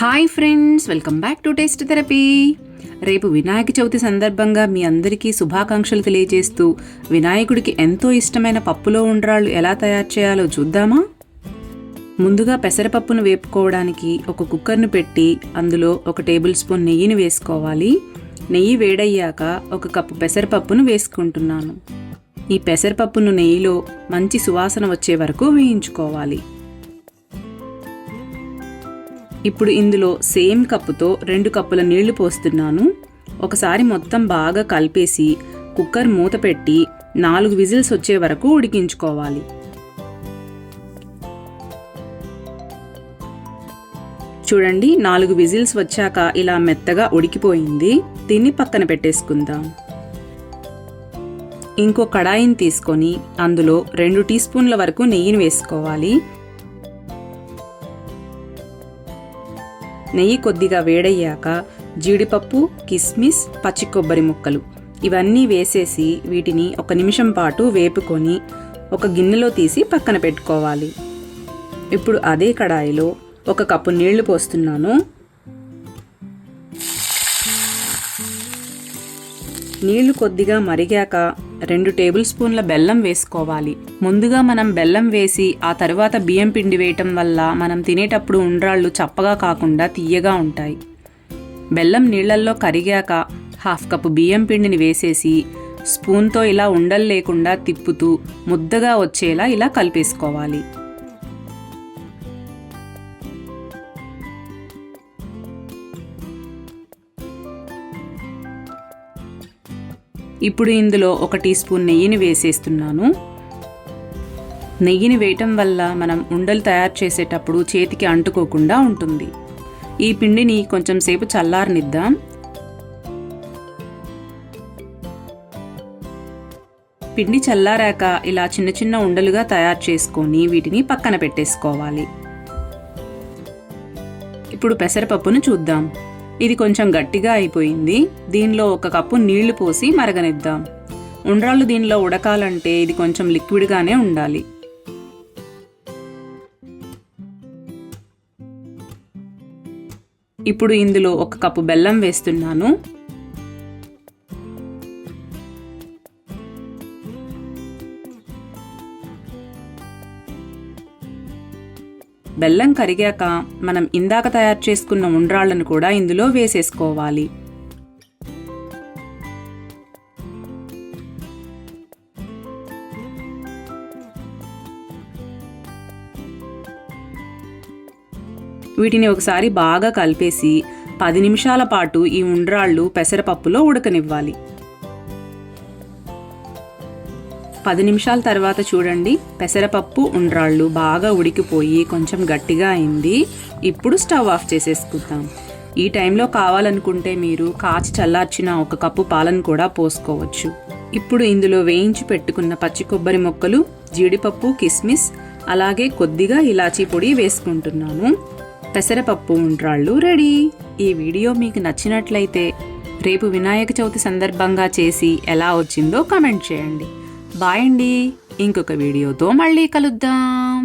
Hi friends, welcome back to taste therapy. రేపు వినాయక చవితి సందర్భంగా మీ అందరికీ శుభాకాంక్షలు తెలియజేస్తూ వినాయకుడికి ఎంతో ఇష్టమైన పప్పులో ఉండ్రాళ్ళు ఎలా తయారు చేయాలో చూద్దామా? ముందుగా పెసరపప్పును వేపుకోవడానికి ఒక కుక్కర్ను పెట్టి అందులో 1 టేబుల్ స్పూన్ నెయ్యిని వేసుకోవాలి. నెయ్యి వేడయ్యాక 1 కప్పు పెసరపప్పును వేసుకుంటున్నాను. ఈ పెసరపప్పును నెయ్యిలో మంచి సువాసన వచ్చే వరకు వేయించుకోవాలి. ఇప్పుడు ఇందులో సేమ్ కప్పుతో 2 కప్పుల నీళ్లు పోస్తున్నాను. ఒకసారి మొత్తం బాగా కలిపేసి కుక్కర్ మూత పెట్టి 4 విజిల్స్ వచ్చే వరకు ఉడికించుకోవాలి. చూడండి, 4 విజిల్స్ వచ్చాక ఇలా మెత్తగా ఉడికిపోయింది. దీన్ని పక్కన పెట్టేసుకుందాం. ఇంకో కడాయిని తీసుకొని అందులో 2 టీ స్పూన్ల వరకు నెయ్యిని వేసుకోవాలి. నెయ్యి కొద్దిగా వేడయ్యాక జీడిపప్పు, కిస్మిస్, పచ్చి కొబ్బరి ముక్కలు ఇవన్నీ వేసేసి వీటిని 1 నిమిషం పాటు వేపుకొని ఒక గిన్నెలో తీసి పక్కన పెట్టుకోవాలి. ఇప్పుడు అదే కడాయిలో 1 కప్పు నీళ్లు పోస్తున్నాను. నీళ్లు కొద్దిగా మరిగాక 2 టేబుల్ స్పూన్ల బెల్లం వేసుకోవాలి. ముందుగా మనం బెల్లం వేసి ఆ తర్వాత బియ్యం పిండి వేయటం వల్ల మనం తినేటప్పుడు ఉండ్రాళ్ళు చప్పగా కాకుండా తియ్యగా ఉంటాయి. బెల్లం నీళ్లల్లో కరిగాక 1/2 కప్పు బియ్యం పిండిని వేసేసి స్పూన్తో ఇలా ఉండలు లేకుండా తిప్పుతూ ముద్దగా వచ్చేలా ఇలా కలిపేసుకోవాలి. ఇప్పుడు ఇందులో 1 టీ స్పూన్ నెయ్యిని వేసేస్తున్నాను. నెయ్యిని వేయటం వల్ల మనం ఉండలు తయారు చేసేటప్పుడు చేతికి అంటుకోకుండా ఉంటుంది. ఈ పిండిని కొంచెం సేపు చల్లారనిద్దాం. పిండి చల్లారాక ఇలా చిన్న చిన్న ఉండలుగా తయారు చేసుకొని వీటిని పక్కన పెట్టేసుకోవాలి. ఇప్పుడు పెసరపప్పును చూద్దాం. ఇది కొంచెం గట్టిగా అయిపోయింది. దీనిలో 1 కప్పు నీళ్లు పోసి మరగనిద్దాం. ఉండ్రాళ్ళు దీనిలో ఉడకాలంటే ఇది కొంచెం లిక్విడ్గానే ఉండాలి. ఇప్పుడు ఇందులో 1 కప్పు బెల్లం వేస్తున్నాను. బెల్లం కరిగాక మనం ఇందాక తయారు చేసుకున్న ఉండ్రాళ్లను కూడా ఇందులో వేసేసుకోవాలి. వీటిని ఒకసారి బాగా కలిపేసి 10 నిమిషాల పాటు ఈ ఉండ్రాళ్ళు పెసరపప్పులో ఉడకనివ్వాలి. 10 నిమిషాల తర్వాత చూడండి, పెసరపప్పు ఉండ్రాళ్ళు బాగా ఉడికిపోయి కొంచెం గట్టిగా అయింది. ఇప్పుడు స్టవ్ ఆఫ్ చేసేసుకుందాం. ఈ టైంలో కావాలనుకుంటే మీరు కాచి చల్లార్చిన 1 కప్పు పాలను కూడా పోసుకోవచ్చు. ఇప్పుడు ఇందులో వేయించి పెట్టుకున్న పచ్చి కొబ్బరి ముక్కలు, జీడిపప్పు, కిస్మిస్ అలాగే కొద్దిగా ఇలాచీ పొడి వేసుకుంటున్నాను. పెసరపప్పు ఉండ్రాళ్ళు రెడీ. ఈ వీడియో మీకు నచ్చినట్లయితే రేపు వినాయక చవితి సందర్భంగా చేసి ఎలా వచ్చిందో కామెంట్ చేయండి. బాయ్ అండి. ఇంకొక వీడియోతో మళ్ళీ కలుద్దాం.